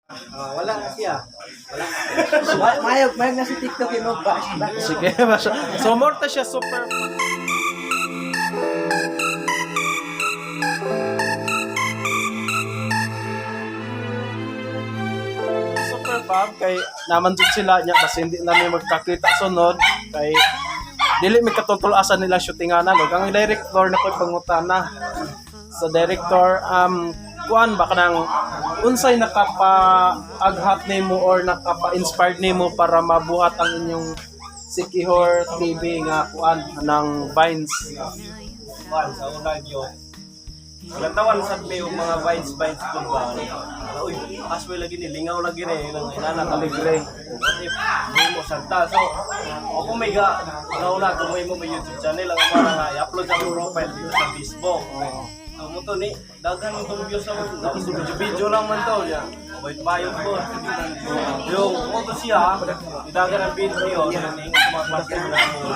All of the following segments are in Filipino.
Wala na siya. Mayag na si TikTok yung mag-bash. Sige, so morta siya super super fab kay naman jud sila nya basta hindi na may magkakita sunod kay dili mi katutulasan nila shootinganan og ang director na koy pangutana sa director kuan ba kanang unsay nakapa-aghat nimo or nakapa-inspired nimo para mabuhat ang inyong Squijor TV nga kuan ng Vines. Kuan sa unang yun. Natawan sa yung mga vines ko ba. Uy, asway lagi ni lingaw lagi ni nang inana Aligre. If mo santa so ako may ga nauna kung may mo YouTube channel ang mga i-upload sa profile dito sa Facebook. Mo to ni daghan mo views sa video lang man to ya. Wait bayad ko. Yung mo to siya, daghan ang video ni mga klase na mo.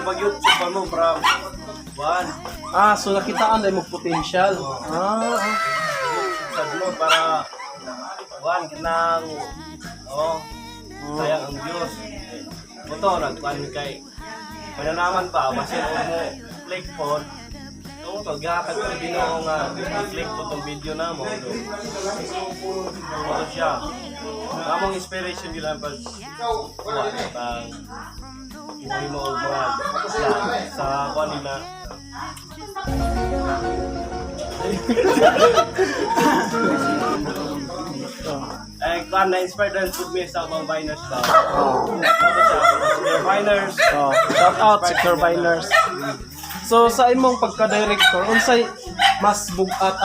Pag YouTube pa mo para one. So nakitaan ay mo potential. Sadlo para one kinang sayang ang Diyos. Ito nagkuhan kay pananaman pa basta mo click phone. Ito to gatag ko din nga i-click po tong video na mo. Ito siya. Namong inspiration nila pag hindi mo mga sa kuha nila. Kuha na-inspired and good me sa mga Viners ba? Viners. Shout out Squijor Viners. So sa imong pagka-director, unsay mas bugat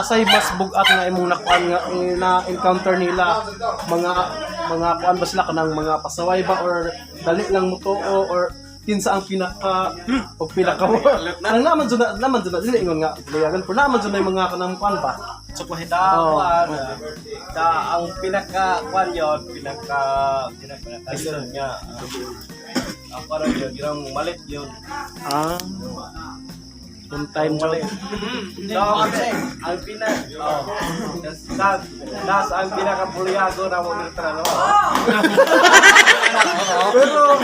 nga imong nakuan nga na-encounter nila mga kuan ba sila kanang mga pasaway ba or dali lang mo to or kinsa ang pinaka o pinaka nang naman jud dili ingon nga buyagan pero naman jud yung mga kanang kuan ba So kuan ang pinaka kuan yon pinaka niya. Ang parang yung malit yun. One time job. Ang das ang pinaka-bulyago na mo nito no. Pero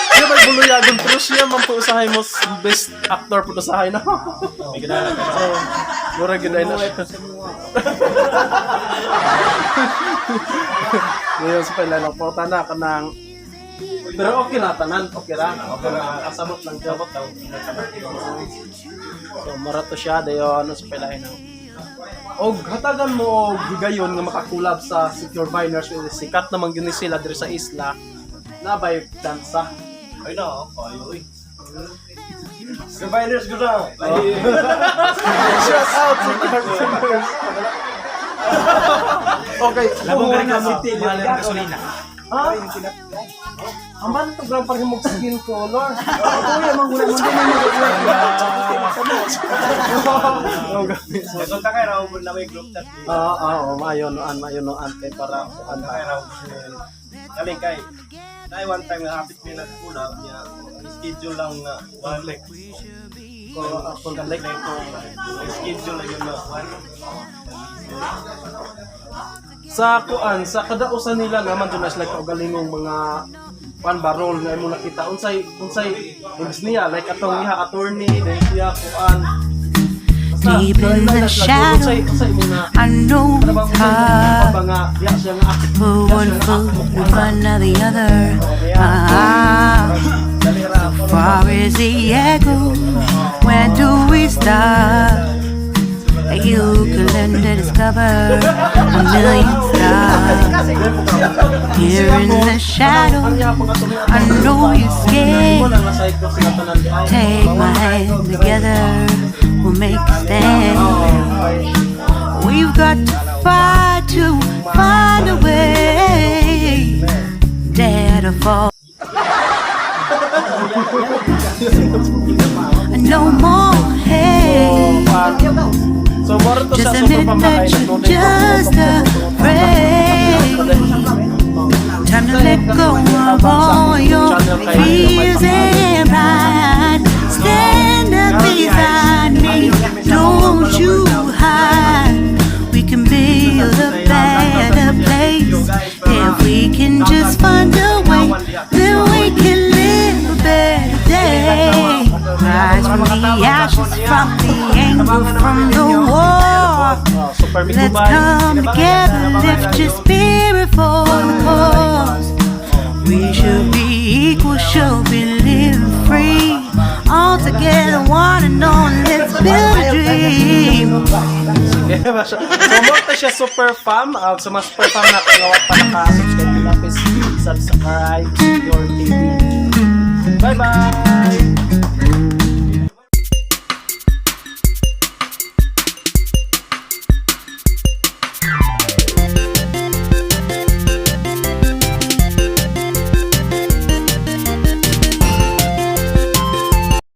siya may buluyagon pero siya man po usahay mo best actor po usahay na. Mura ginay na siya. Ngayon sa pala lang po tana kanang pero okay na tanan, okay ra. Kasabot lang jabot daw. So marato siya dayon sa palahin na. Og hatagan mo og higayon nga makakulab sa Squijor Viners sikat naman gyud sila diri sa isla. Nabay dansa. Ay na, ay. Sa Viners ko na. Shout out Squijor Viners. Okay, Labong ka rin ka mahal ng gasolina. Aman to grand parang mong skin color. Kuya, mangguna mo din So ta kay raw na may group chat. Mayon kay para Anta kay raw. Galing kay. Dai one time nga hapit mi na kulab niya. Schedule lang na one like. Kung like schedule lang yun na one. sa kadausan nila naman doon like kaugalingong mga kuan ba role nga imo nakita unsay imbis niya like atong iha attorney then siya kuan deep in the shadow. I know it's hard. Put one foot in front of the other. So far is the echo. Where do we start? You can learn to discover a million stars. Here in the shadow, I know you're scared. Take my hand together, we'll make a stand. We've got to fight to find a way. Dare to fall. No more hate. So moro to Just sa admit that you're just afraid. Time to let go of all your fears and pride. Stand up beside me, don't you hide. We can build a better place. us. If we can just find a way, then we can live a better day. Rise from the ashes, from the anger, from the war. Super Let's come together, lift your spirit for the cause. We should be equal, should be living free. All together, one and all, let's build a dream. So, mo siya super fam. Sa mga super fam na kung pa naka-subscribe nila, please subscribe your TV. Bye-bye!